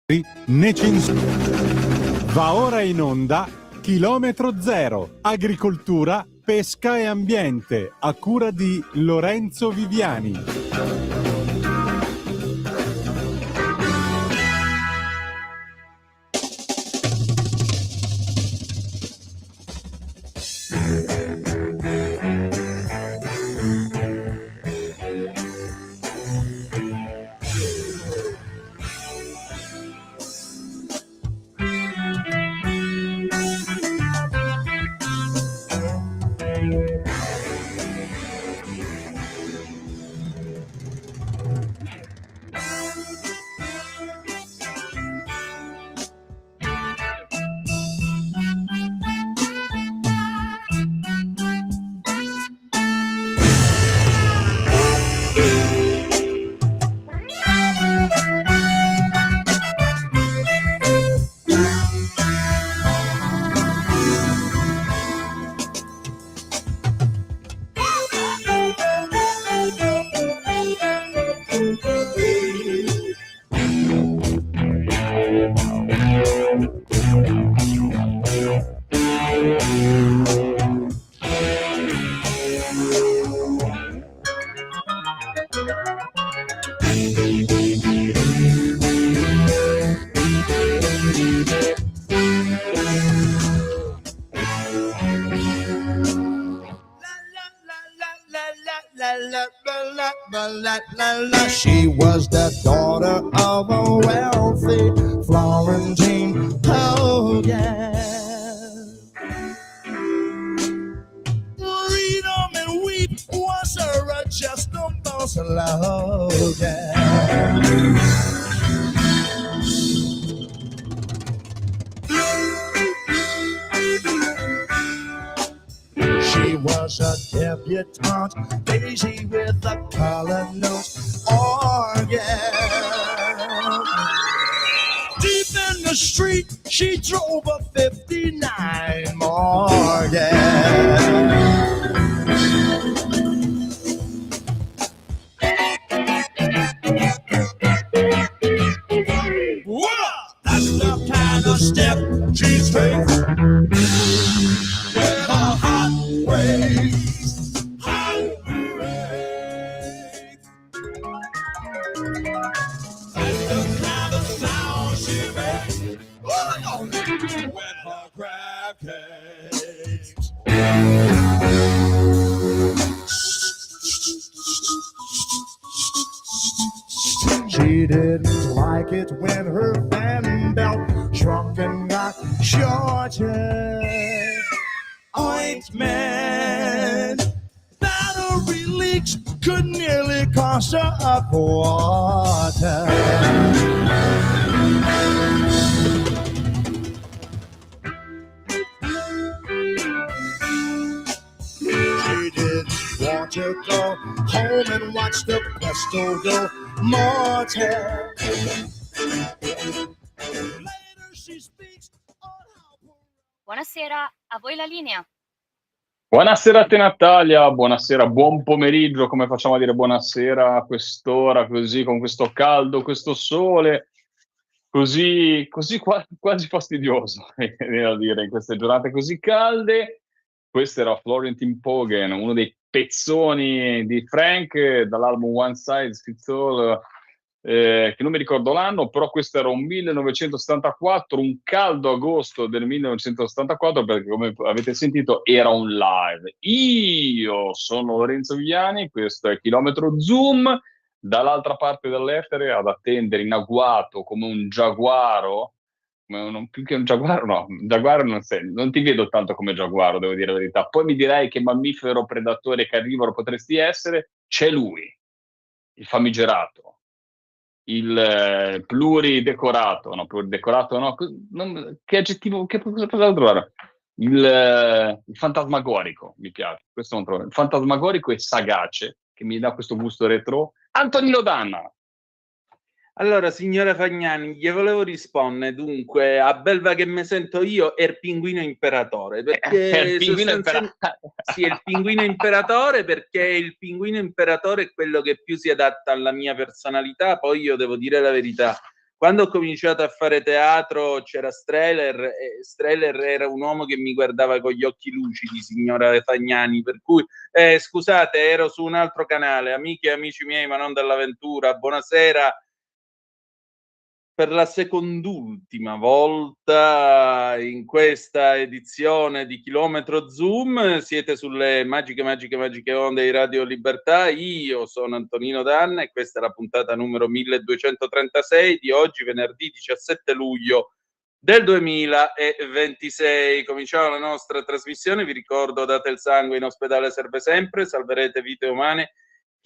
né censura. Va ora in onda Chilometro Zero, agricoltura, pesca e ambiente, a cura di Lorenzo Viviani. She was the daughter of a wealthy Florentine. Oh yeah. Freedom and weep was her adjustable slogan. She was a debutante, Daisy with a color note organ. Deep in the street, she drove a 59 Morgan. That's the kind of step she takes. With her hot ways, hot ways. That's the kind of sound she makes. With her crab cakes. She didn't like it when her fan belt shrunk and got shorter. Ointment, battery leaks could nearly cost her a quarter. She didn't want to go home and watch the Presto go mortal. Buonasera, a voi la linea. Buonasera a te Natalia, buonasera, buon pomeriggio, come facciamo a dire buonasera a quest'ora così, con questo caldo, questo sole, così quasi fastidioso, devo dire, in queste giornate così calde. Questo era Florentine Pogan, uno dei pezzoni di Frank dall'album One Size Fits All, che non mi ricordo l'anno, però questo era un 1974, un caldo agosto del 1974, perché come avete sentito era un live. Io sono Lorenzo Viviani, questo è Chilometro Zoom, dall'altra parte dell'etere ad attendere in agguato come un giaguaro, più che un giaguaro, no, un giaguaro non ti vedo tanto come giaguaro, devo dire la verità. Poi mi direi che mammifero, predatore, carnivoro potresti essere, c'è lui, il famigerato, il pluridecorato, no, pluridecorato no, che aggettivo, che cosa trovare? Il fantasmagorico, mi piace, questo non trovo. Il fantasmagorico e sagace, che mi dà questo gusto retro, Antonino Danna. Allora, signora Fagnani, gli volevo rispondere, dunque, a belva che me sento io, è il pinguino imperatore, perché il pinguino sì, è il pinguino imperatore, perché il pinguino imperatore è quello che più si adatta alla mia personalità. Poi io devo dire la verità, Quando ho cominciato a fare teatro c'era Streller, e Streller era un uomo che mi guardava con gli occhi lucidi, signora Fagnani, per cui scusate, ero su un altro canale, amiche e amici miei, ma non dell'avventura, buonasera. Per la second'ultima volta in questa edizione di Chilometro Zoom siete sulle magiche onde di Radio Libertà. Io sono Antonino Danna e questa è la puntata numero 1236 di oggi, venerdì 17 luglio del 2026. Cominciamo la nostra trasmissione. Vi ricordo, date il sangue, in ospedale serve sempre, salverete vite umane.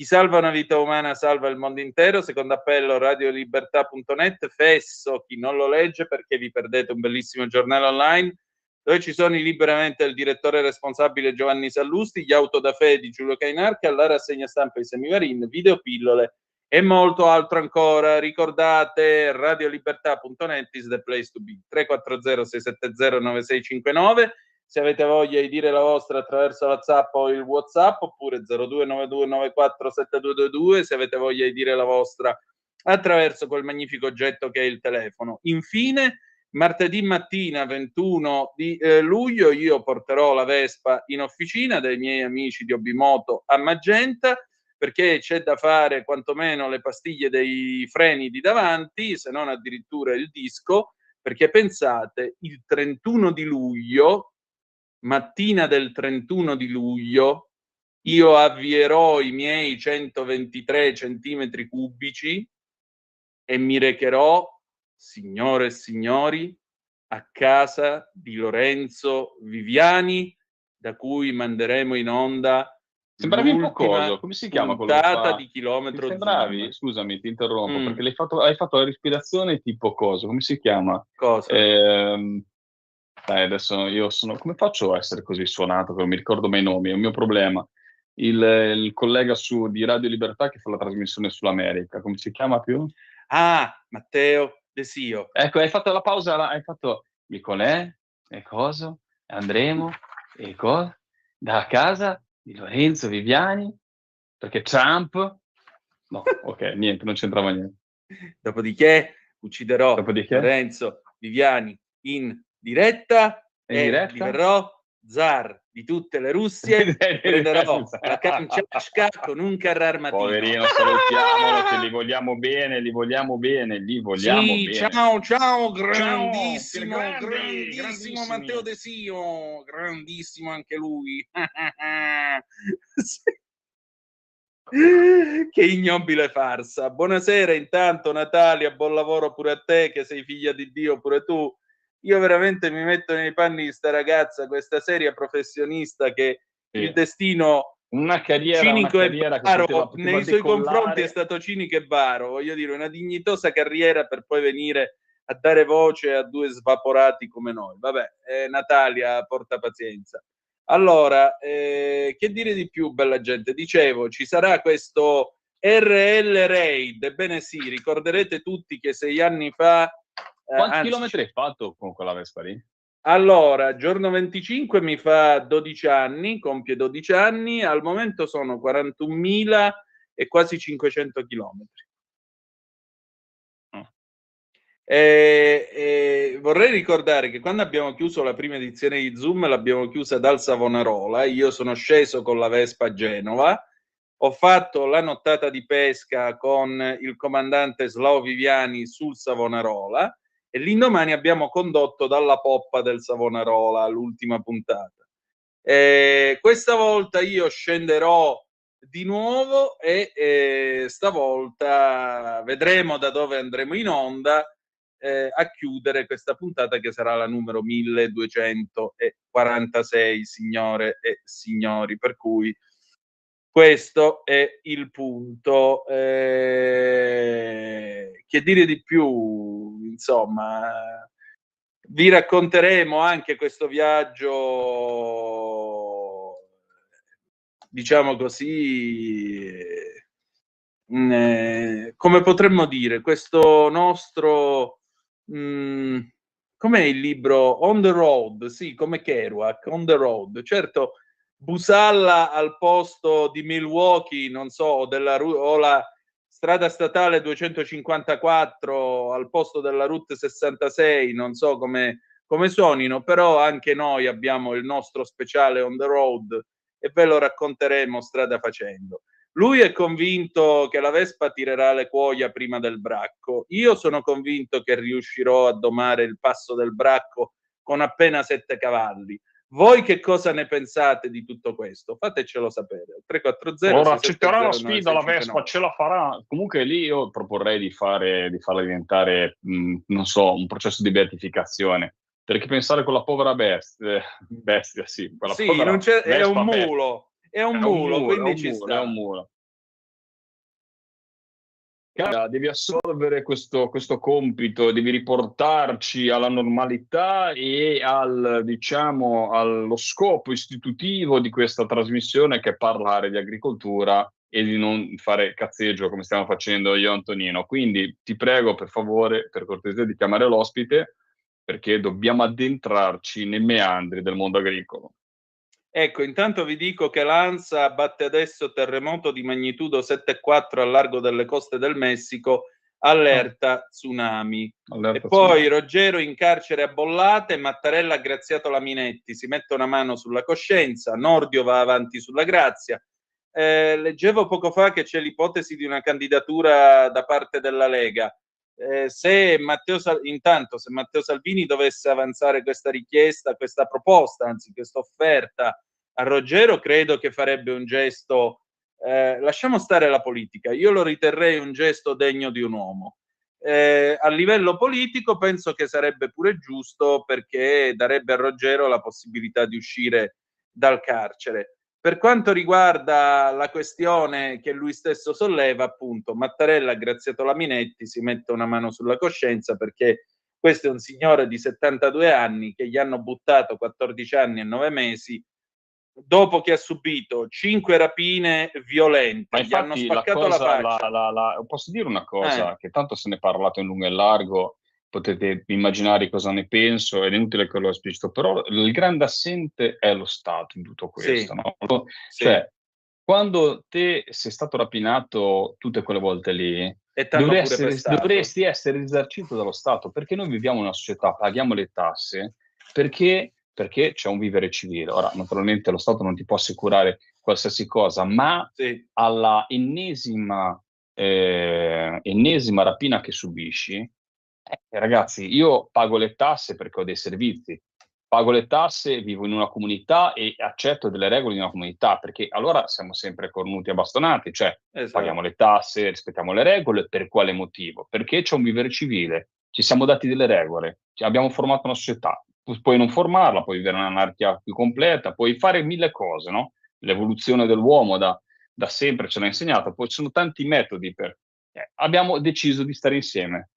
Chi salva una vita umana salva il mondo intero. Secondo appello, radiolibertà.net. Fesso chi non lo legge, perché vi perdete un bellissimo giornale online dove ci sono i Liberamente del direttore responsabile Giovanni Sallusti, gli Autodafè di Giulio Cainarca, la rassegna stampa di Semivarin, videopillole e molto altro ancora. Ricordate, radiolibertà.net is the place to be. 340 670 9659. Se avete voglia di dire la vostra attraverso la WhatsApp o il WhatsApp, oppure 0292947222, se avete voglia di dire la vostra attraverso quel magnifico oggetto che è il telefono. Infine, martedì mattina 21 di luglio io porterò la Vespa in officina dai miei amici di Obimoto a Magenta, perché c'è da fare quantomeno le pastiglie dei freni di davanti, se non addirittura il disco, perché pensate, il 31 di luglio, mattina del 31 di luglio, io avvierò i miei 123 centimetri cubici e mi recherò, signore e signori, a casa di Lorenzo Viviani, da cui manderemo in onda Sembravi un po' l'ultima coso, come si chiama quello che puntata fa? di Chilometro Mi sembravi, Zoom. scusami, ti interrompo, perché hai fatto la respirazione tipo coso, come si chiama? Cosa? Dai, adesso io sono... Come faccio a essere così suonato che non mi ricordo mai i nomi? È un mio problema. Il collega di Radio Libertà che fa la trasmissione sull'America, come si chiama più? Ah, Matteo Desio. Ecco, hai fatto la pausa, hai fatto Nicolè, e cosa? Andremo, e cosa? Da casa di Lorenzo Viviani, perché Trump... No, ok, niente, non c'entrava niente. Dopodiché ucciderò Dopodiché? Lorenzo Viviani in diretta e diverrò zar di tutte le Russie. Prenderò la Kamchatka con un carro armatino. Poverino, salutiamolo, che li vogliamo bene. Sì, ciao, grandissimo, grandissimi. grandissimo Matteo Desio, grandissimo anche lui. Che ignobile farsa. Buonasera intanto Natalia, buon lavoro pure a te che sei figlia di Dio pure tu. Io veramente mi metto nei panni di sta ragazza, questa seria professionista che il destino una carriera cinico e baro poteva nei suoi decollare. confronti è stato cinico e baro, voglio dire, una dignitosa carriera per poi venire a dare voce a due svaporati come noi. Vabbè, Natalia, porta pazienza. Allora, che dire di più, bella gente? Dicevo, ci sarà questo RL Raid. Ebbene sì, ricorderete tutti che 6 anni fa... Quanti chilometri hai fatto con quella Vespa lì? Allora, giorno 25 mi fa 12 anni, compie 12 anni, al momento sono 41.000 e quasi 500 chilometri. Vorrei ricordare che quando abbiamo chiuso la prima edizione di Zoom l'abbiamo chiusa dal Savonarola, io sono sceso con la Vespa a Genova, ho fatto la nottata di pesca con il comandante Slao Viviani sul Savonarola e l'indomani abbiamo condotto dalla poppa del Savonarola l'ultima puntata. Questa volta io scenderò di nuovo e stavolta vedremo da dove andremo in onda a chiudere questa puntata che sarà la numero 1246, signore e signori, per cui questo è il punto. Che dire di più? Insomma, vi racconteremo anche questo viaggio, diciamo così, come potremmo dire, questo nostro... com'è il libro? On the Road, sì, come Kerouac, On the Road. Certo, Busalla al posto di Milwaukee, non so, o la strada statale 254 al posto della Route 66, non so come suonino, però anche noi abbiamo il nostro speciale on the road e ve lo racconteremo strada facendo. Lui è convinto che la Vespa tirerà le cuoia prima del Bracco. Io sono convinto che riuscirò a domare il passo del Bracco con appena 7 cavalli. Voi che cosa ne pensate di tutto questo? Fatecelo sapere. 340 Ora accetterà la 670 sfida, la Vespa 9659. ce la farà. Comunque lì io proporrei di farla diventare, non so, un processo di beatificazione. Perché pensare con la povera bestia, sì, quella Sì, povera non c'è, è un Vespa bestia. mulo, è un È un mulo, muro, è quindi un ci muro, è sta. un muro. Devi assolvere questo compito, devi riportarci alla normalità e diciamo, allo scopo istitutivo di questa trasmissione, che è parlare di agricoltura e di non fare cazzeggio come stiamo facendo io e Antonino. Quindi ti prego, per favore, per cortesia, di chiamare l'ospite, perché dobbiamo addentrarci nei meandri del mondo agricolo. Ecco, intanto vi dico che l'ANSA batte adesso terremoto di magnitudo 7,4 al largo delle coste del Messico, allerta tsunami. E poi Ruggero in carcere a Bollate, Mattarella ha graziato la Minetti, si mette una mano sulla coscienza, Nordio va avanti sulla grazia. Leggevo poco fa che c'è l'ipotesi di una candidatura da parte della Lega. Se Matteo Salvini dovesse avanzare questa richiesta, questa proposta, anzi questa offerta a Ruggero, credo che farebbe un gesto, lasciamo stare la politica, io lo riterrei un gesto degno di un uomo. A livello politico penso che sarebbe pure giusto, perché darebbe a Ruggero la possibilità di uscire dal carcere. Per quanto riguarda la questione che lui stesso solleva, appunto, Mattarella ha graziato la Minetti, si mette una mano sulla coscienza, perché questo è un signore di 72 anni che gli hanno buttato 14 anni e 9 mesi dopo che ha subito 5 rapine violente. Ma Gli hanno infatti la spaccato la cosa, faccia. posso dire una cosa, che tanto se ne è parlato in lungo e largo, potete immaginare cosa ne penso, ed è inutile che lo esplicito, però il grande assente è lo Stato in tutto questo, Sì, no? sì. Cioè, quando te sei stato rapinato tutte quelle volte lì, E t'hanno pure pestato. dovresti essere risarcito dallo Stato, perché noi viviamo in una società, paghiamo le tasse, perché c'è un vivere civile. Ora, naturalmente lo Stato non ti può assicurare qualsiasi cosa, ma Sì, alla ennesima rapina che subisci, ragazzi, io pago le tasse perché ho dei servizi, pago le tasse, vivo in una comunità e accetto delle regole di una comunità, perché allora siamo sempre cornuti e bastonati, cioè paghiamo esatto. le tasse, rispettiamo le regole. Per quale motivo? Perché c'è un vivere civile, ci siamo dati delle regole, abbiamo formato una società. Puoi non formarla, puoi vivere un'anarchia più completa, puoi fare mille cose, no? L'evoluzione dell'uomo da sempre ce l'ha insegnato, poi ci sono tanti metodi abbiamo deciso di stare insieme.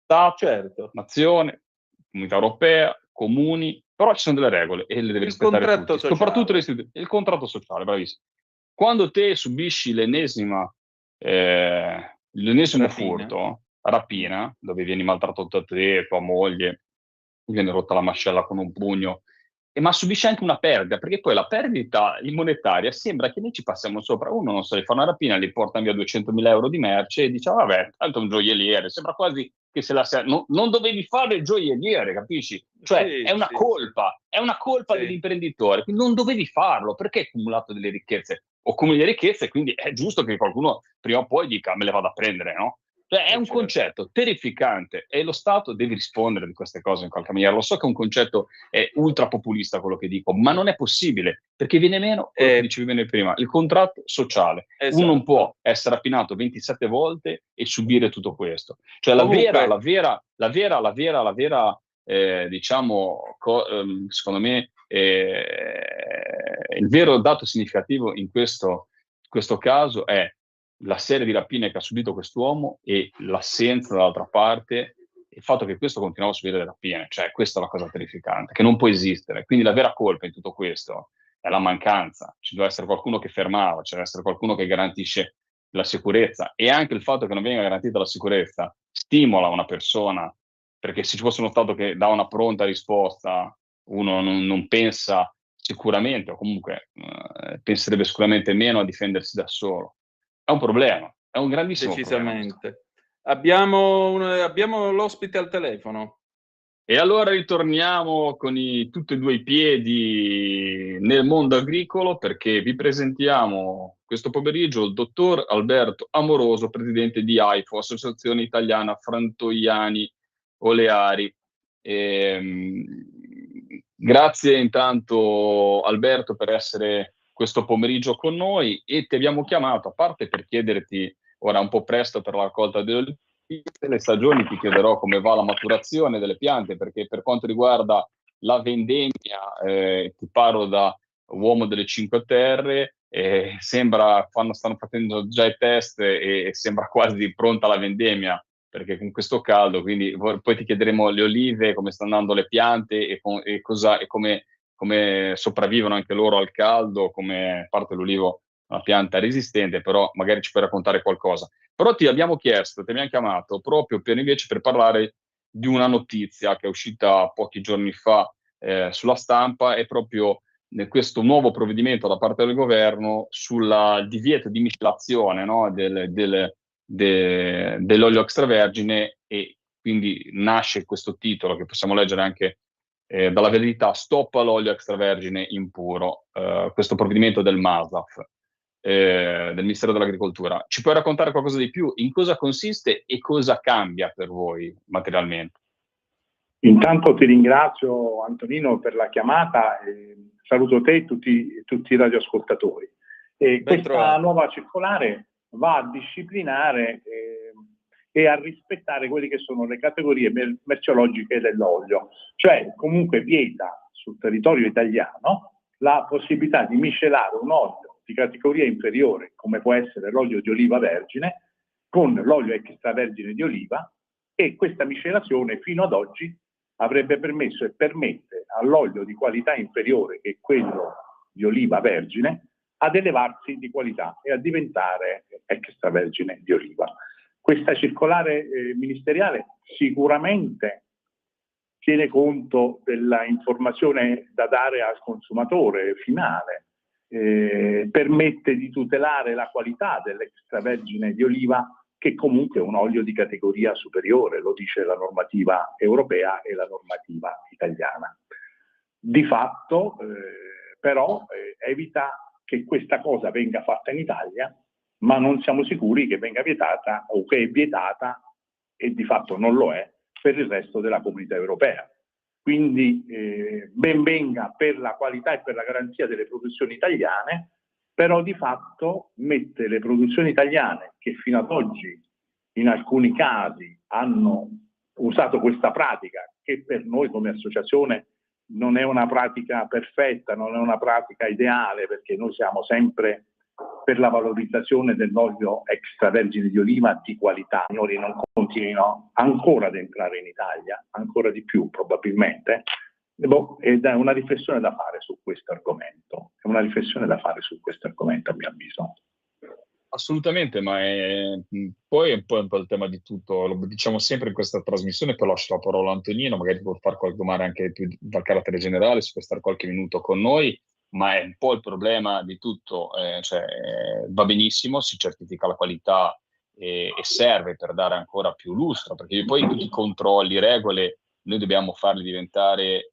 Stato, Certo. nazione, comunità europea, comuni, però ci sono delle regole e le devi Il rispettare contratto tutti, soprattutto sociale. il contratto sociale, bravissimo. Quando te subisci l'ennesimo Rapina. furto, rapina, dove vieni maltrattato te, tua moglie, viene rotta la mascella con un pugno, ma subisce anche una perdita, perché poi la perdita monetaria sembra che noi ci passiamo sopra. Uno non sa di fare una rapina, gli portano via 200.000 euro di merce e dice, vabbè, tanto è un gioielliere, sembra quasi che se la sia... non dovevi fare il gioielliere, capisci? Cioè, Sì, è una sì, colpa sì. dell'imprenditore, quindi non dovevi farlo, perché hai accumulato delle ricchezze? O accumuli le ricchezze, quindi è giusto che qualcuno prima o poi dica, me le vado a prendere, no? Cioè, è un Certo. concetto terrificante e lo Stato deve rispondere di queste cose in qualche maniera. Lo so che è un concetto ultra populista quello che dico, ma non è possibile, perché viene meno quello che dicevi bene prima, il contratto sociale. Esatto. Uno non può essere rapinato 27 volte e subire tutto questo. Cioè Comunque, la vera diciamo, secondo me, il vero dato significativo in questo caso è la serie di rapine che ha subito quest'uomo e l'assenza dall'altra parte, il fatto che questo continuava a subire le rapine, cioè questa è la cosa terrificante, che non può esistere. Quindi la vera colpa in tutto questo è la mancanza, ci deve essere qualcuno che fermava, ci deve essere qualcuno che garantisce la sicurezza, e anche il fatto che non venga garantita la sicurezza stimola una persona, perché se ci fosse uno Stato che dà una pronta risposta, uno non pensa sicuramente, o comunque penserebbe sicuramente meno a difendersi da solo. È un problema, È un grandissimo problema. Decisamente. Abbiamo l'ospite al telefono. E allora ritorniamo con tutti e due i piedi nel mondo agricolo, perché vi presentiamo questo pomeriggio il dottor Alberto Amoroso, presidente di AIFO, Associazione Italiana Frantoiani Oleari. Grazie intanto Alberto per essere questo pomeriggio con noi, e ti abbiamo chiamato a parte per chiederti, ora è un po' presto per la raccolta delle stagioni, ti chiederò come va la maturazione delle piante, perché per quanto riguarda la vendemmia, ti parlo da uomo delle Cinque Terre, stanno facendo già i test e sembra quasi pronta la vendemmia, perché con questo caldo, quindi poi ti chiederemo le olive, come stanno andando le piante e come sopravvivono anche loro al caldo, come a parte l'olivo una pianta resistente, però magari ci puoi raccontare qualcosa. Però ti abbiamo chiamato proprio per parlare di una notizia che è uscita pochi giorni fa sulla stampa, è proprio questo nuovo provvedimento da parte del governo sul divieto di miscelazione, no, dell'olio extravergine, e quindi nasce questo titolo che possiamo leggere anche dalla Verità: stop all'olio extravergine impuro, questo provvedimento del MASAF. Del Ministero dell'Agricoltura. Ci puoi raccontare qualcosa di più? In cosa consiste e cosa cambia per voi materialmente? Intanto ti ringrazio Antonino per la chiamata e saluto te e tutti i radioascoltatori. Questa nuova circolare va a disciplinare e a rispettare quelle che sono le categorie merceologiche dell'olio, cioè comunque vieta sul territorio italiano la possibilità di miscelare un olio di categoria inferiore, come può essere l'olio di oliva vergine, con l'olio extravergine di oliva, e questa miscelazione fino ad oggi avrebbe permesso e permette all'olio di qualità inferiore, che è quello di oliva vergine, ad elevarsi di qualità e a diventare extravergine di oliva. Questa circolare ministeriale sicuramente tiene conto della informazione da dare al consumatore finale, permette di tutelare la qualità dell'extravergine di oliva, che comunque è un olio di categoria superiore, lo dice la normativa europea e la normativa italiana. Di fatto però evita che questa cosa venga fatta in Italia, ma non siamo sicuri che venga vietata, o che è vietata, e di fatto non lo è, per il resto della comunità europea. Quindi ben venga per la qualità e per la garanzia delle produzioni italiane, però di fatto mette le produzioni italiane, che fino ad oggi in alcuni casi hanno usato questa pratica, che per noi come associazione non è una pratica perfetta, non è una pratica ideale, perché noi siamo sempre per la valorizzazione dell'olio extravergine di oliva di qualità. I signori non continuino ancora ad entrare in Italia, ancora di più probabilmente, ed è una riflessione da fare su questo argomento. È una riflessione da fare su questo argomento, a mio avviso. Assolutamente, ma poi è un po' il tema di tutto, lo diciamo sempre in questa trasmissione, poi lascio la parola a Antonino, magari può fare qualche domanda anche più dal carattere generale, se può stare qualche minuto con noi, ma è un po' il problema di tutto, va benissimo, si certifica la qualità e serve per dare ancora più lustro, perché poi tutti i controlli, regole, noi dobbiamo farli diventare,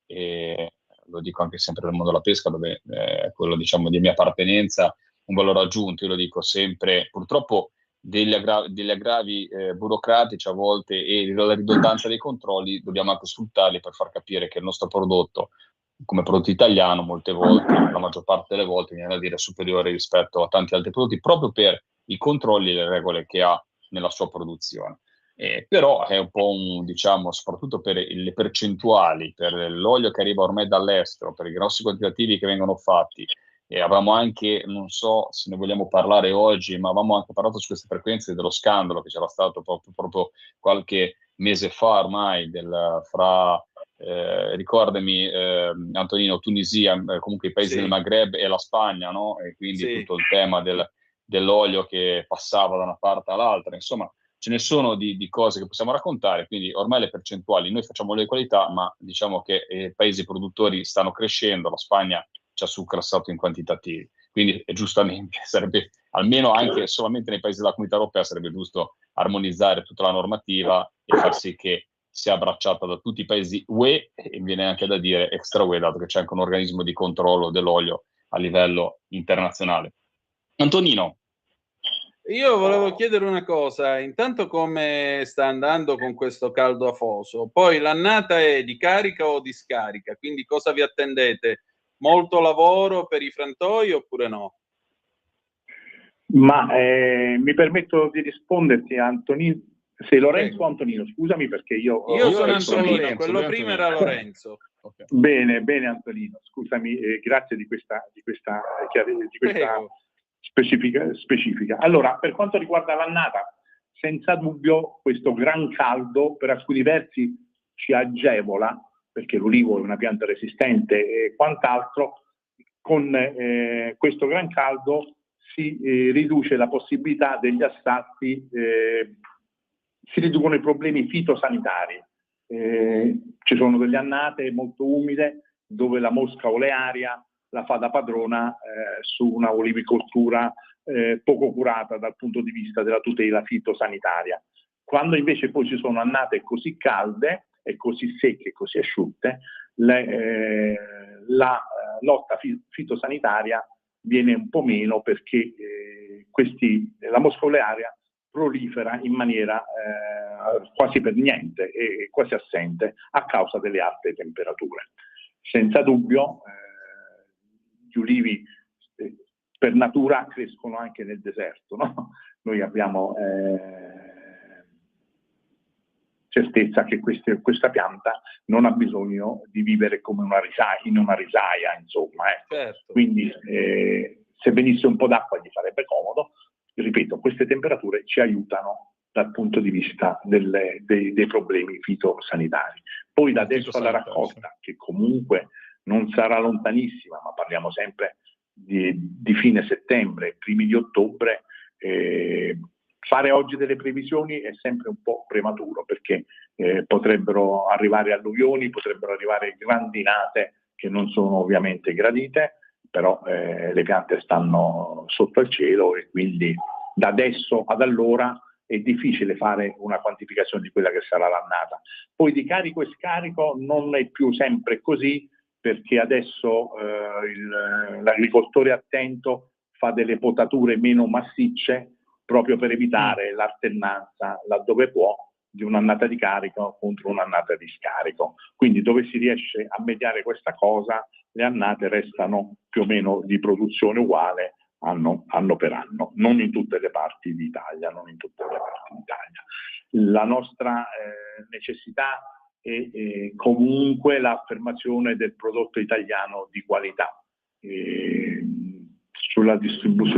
lo dico anche sempre nel mondo della pesca, dove quello diciamo di mia appartenenza, un valore aggiunto. Io lo dico sempre, purtroppo degli aggravi burocratici a volte e la ridondanza dei controlli dobbiamo anche sfruttarli per far capire che il nostro prodotto, come prodotto italiano, molte volte, la maggior parte delle volte, viene a dire superiore rispetto a tanti altri prodotti, proprio per i controlli e le regole che ha nella sua produzione. Però è un po' diciamo, soprattutto per le percentuali, per l'olio che arriva ormai dall'estero, per i grossi quantitativi che vengono fatti. E avevamo anche, non so se ne vogliamo parlare oggi, ma avevamo anche parlato su queste frequenze dello scandalo che c'era stato proprio qualche mese fa ormai, ricordami Antonino, Tunisia, comunque i paesi del Maghreb e la Spagna, no? E quindi tutto il tema dell'olio che passava da una parte all'altra, insomma ce ne sono di cose che possiamo raccontare, quindi ormai le percentuali, noi facciamo le qualità, ma diciamo che i paesi produttori stanno crescendo, la Spagna ci ha surclassato in quantitativi, quindi giustamente sarebbe almeno anche solamente nei paesi della Comunità Europea sarebbe giusto armonizzare tutta la normativa e far sì che sia abbracciata da tutti i paesi UE, e viene anche da dire extra UE, dato che c'è anche un organismo di controllo dell'olio a livello internazionale. Antonino. Io volevo chiedere una cosa, intanto come sta andando con questo caldo afoso? Poi l'annata è di carica o di scarica? Quindi cosa vi attendete? Molto lavoro per i frantoi oppure no? Ma mi permetto di risponderti, Antonino. Sei Lorenzo o Antonino? Scusami perché io sono Antonino, Lorenzo, quello prima era Lorenzo. Okay. Bene, Antonino, scusami, grazie di questa specifica. Allora, per quanto riguarda l'annata, senza dubbio questo gran caldo per alcuni versi ci agevola, perché l'olivo è una pianta resistente e quant'altro. Con questo gran caldo si riduce la possibilità degli assasti, si riducono i problemi fitosanitari. Ci sono delle annate molto umide dove la mosca olearia la fa da padrona su una olivicoltura poco curata dal punto di vista della tutela fitosanitaria. Quando invece poi ci sono annate così calde e così secche e così asciutte, la lotta fitosanitaria viene un po' meno, perché la mosca olearia prolifera in maniera quasi per niente e quasi assente a causa delle alte temperature. Senza dubbio gli ulivi per natura crescono anche nel deserto, no? Noi abbiamo certezza che questa pianta non ha bisogno di vivere come in una risaia, insomma. Certo. Quindi se venisse un po' d'acqua gli farebbe comodo. Ripeto, queste temperature ci aiutano dal punto di vista dei problemi fitosanitari. Poi da adesso alla raccolta, che comunque non sarà lontanissima, ma parliamo sempre di fine settembre, primi di ottobre, fare oggi delle previsioni è sempre un po' prematuro, perché potrebbero arrivare alluvioni, potrebbero arrivare grandinate che non sono ovviamente gradite, però le piante stanno sotto il cielo e quindi da adesso ad allora è difficile fare una quantificazione di quella che sarà l'annata. Poi di carico e scarico non è più sempre così, perché adesso l'agricoltore attento fa delle potature meno massicce proprio per evitare l'alternanza, laddove può, di un'annata di carico contro un'annata di scarico. Quindi dove si riesce a mediare questa cosa, le annate restano più o meno di produzione uguale anno per anno, non in tutte le parti d'Italia, La nostra necessità è comunque l'affermazione del prodotto italiano di qualità. Sulla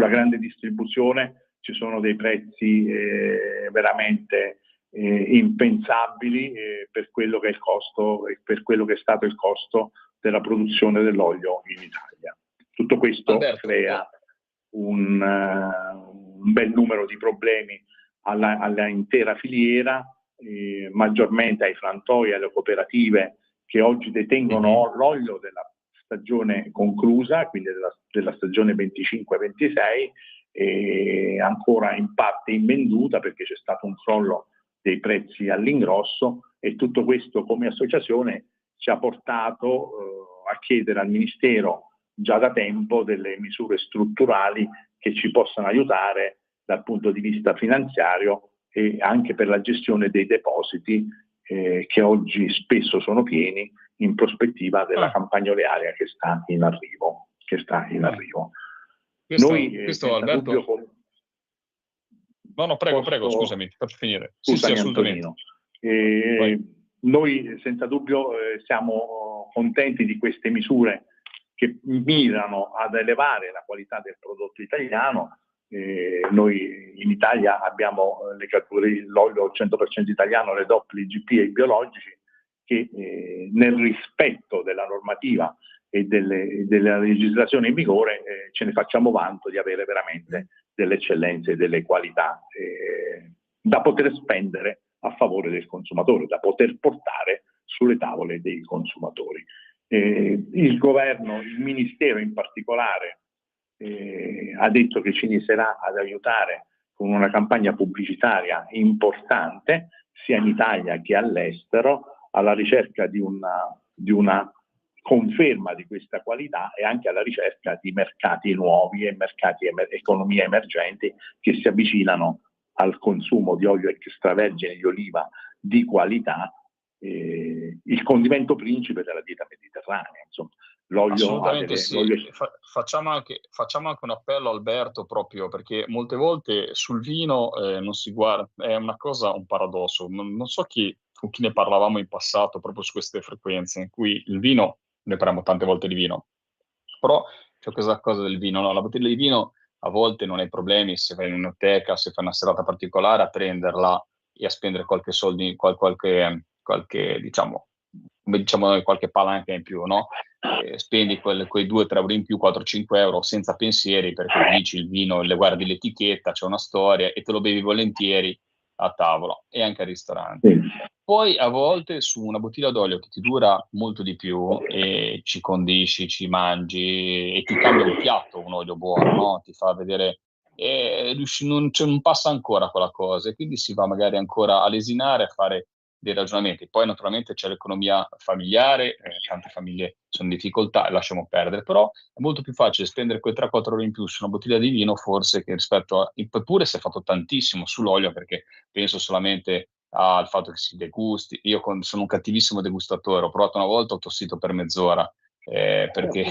grande distribuzione ci sono dei prezzi veramente impensabili per quello che è il costo e per quello che è stato il costo della produzione dell'olio in Italia. Tutto questo crea un bel numero di problemi alla intera filiera, maggiormente ai frantoi e alle cooperative che oggi detengono l'olio della stagione conclusa, quindi della stagione 25-26, e ancora in parte invenduta perché c'è stato un crollo dei prezzi all'ingrosso, e tutto questo come associazione ci ha portato a chiedere al Ministero già da tempo delle misure strutturali che ci possano aiutare dal punto di vista finanziario e anche per la gestione dei depositi che oggi spesso sono pieni in prospettiva della campagna olearia che sta in arrivo. Questo Alberto... No, prego, scusami, ti faccio finire. Scusami, sì, assolutamente. Noi senza dubbio siamo contenti di queste misure che mirano ad elevare la qualità del prodotto italiano. Noi in Italia abbiamo le categorie, l'olio 100% italiano, le DOP, l'IGP e i biologici, che nel rispetto della normativa e della legislazione in vigore ce ne facciamo vanto di avere veramente delle eccellenze e delle qualità da poter spendere a favore del consumatore, da poter portare sulle tavole dei consumatori. Il governo, il Ministero in particolare, ha detto che ci inizierà ad aiutare con una campagna pubblicitaria importante, sia in Italia che all'estero, alla ricerca di una conferma di questa qualità e anche alla ricerca di mercati nuovi e economie emergenti che si avvicinano al consumo di olio extravergine di oliva di qualità, il condimento principe della dieta mediterranea. Insomma, assolutamente sì. Facciamo anche un appello a Alberto, proprio perché molte volte sul vino non si guarda, è una cosa, un paradosso. Non so con chi ne parlavamo in passato proprio su queste frequenze, in cui il vino, ne parliamo tante volte di vino, però c'è questa cosa del vino, no? La bottiglia di vino a volte non hai problemi se vai in un'oteca, se fai una serata particolare, a prenderla e a spendere qualche soldi, qualche diciamo, come diciamo noi, qualche palanca in più, no? Spendi quei 2-3 euro in più, 4-5 euro senza pensieri, perché dici il vino, le guardi l'etichetta, c'è una storia e te lo bevi volentieri a tavola e anche al ristorante. Sì. Poi a volte su una bottiglia d'olio che ti dura molto di più e ci condisci, ci mangi e ti cambia un piatto, un olio buono, no? Ti fa vedere, non passa ancora quella cosa e quindi si va magari ancora a lesinare, a fare dei ragionamenti. Poi naturalmente c'è l'economia familiare, tante famiglie sono in difficoltà e lasciamo perdere, però è molto più facile spendere quei 3-4 euro in più su una bottiglia di vino forse che rispetto a, eppure si è fatto tantissimo sull'olio, perché penso solamente al fatto che si degusti. Io sono un cattivissimo degustatore, ho provato una volta, ho tossito per mezz'ora, perché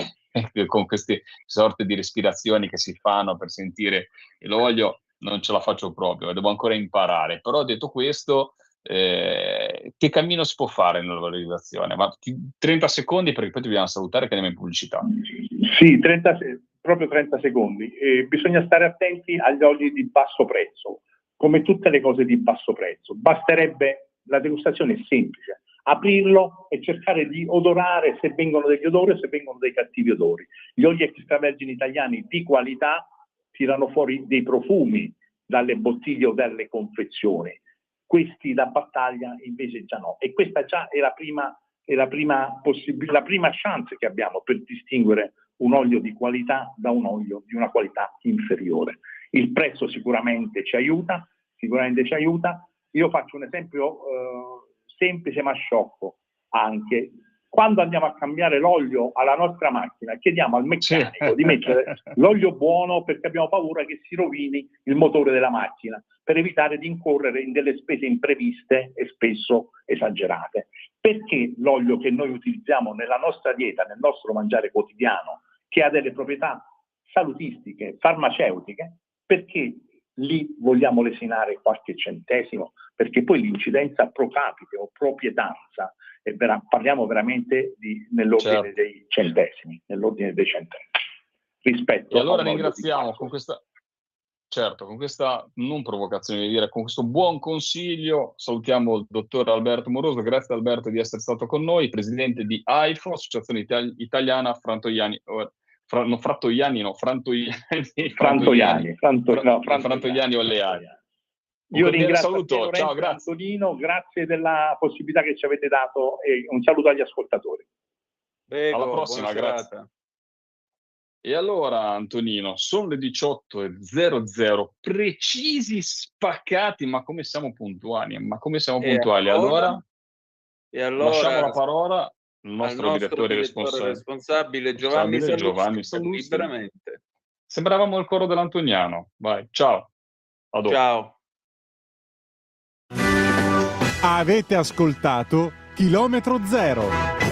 con queste sorte di respirazioni che si fanno per sentire l'olio non ce la faccio proprio, devo ancora imparare. Però detto questo, che cammino si può fare nella valorizzazione? Ma 30 secondi, perché poi dobbiamo salutare che andiamo in pubblicità. Sì, proprio 30 secondi. Bisogna stare attenti agli oli di basso prezzo, come tutte le cose di basso prezzo. Basterebbe, la degustazione è semplice, aprirlo e cercare di odorare se vengono degli odori o se vengono dei cattivi odori. Gli oli extravergini italiani di qualità tirano fuori dei profumi dalle bottiglie o dalle confezioni. Questi da battaglia invece già no. E questa già è la prima chance che abbiamo per distinguere un olio di qualità da un olio di una qualità inferiore. Il prezzo sicuramente ci aiuta. Io faccio un esempio semplice ma sciocco anche. Quando andiamo a cambiare l'olio alla nostra macchina, chiediamo al meccanico di mettere l'olio buono, perché abbiamo paura che si rovini il motore della macchina, per evitare di incorrere in delle spese impreviste e spesso esagerate. Perché l'olio che noi utilizziamo nella nostra dieta, nel nostro mangiare quotidiano, che ha delle proprietà salutistiche, farmaceutiche, perché lì vogliamo lesinare qualche centesimo? Perché poi l'incidenza pro capite o propietanza, parliamo veramente nell'ordine dei centesimi, rispetto. E allora ringraziamo con questa non provocazione, di dire, con questo buon consiglio salutiamo il dottor Alberto Moroso. Grazie Alberto di essere stato con noi, presidente di AIFO, Associazione Italiana Frantoiani Oleari. Io ringrazio ciao, grazie Antonino, grazie della possibilità che ci avete dato e un saluto agli ascoltatori. Prego, alla prossima, grazie. E allora Antonino, sono le 18:00, precisi, spaccati, ma come siamo puntuali? Allora lasciamo la parola al nostro direttore responsabile Giovanni Sallusti, liberamente. Sembravamo il coro dell'Antoniano. Vai, ciao. A dopo. Ciao. Avete ascoltato Chilometro Zero.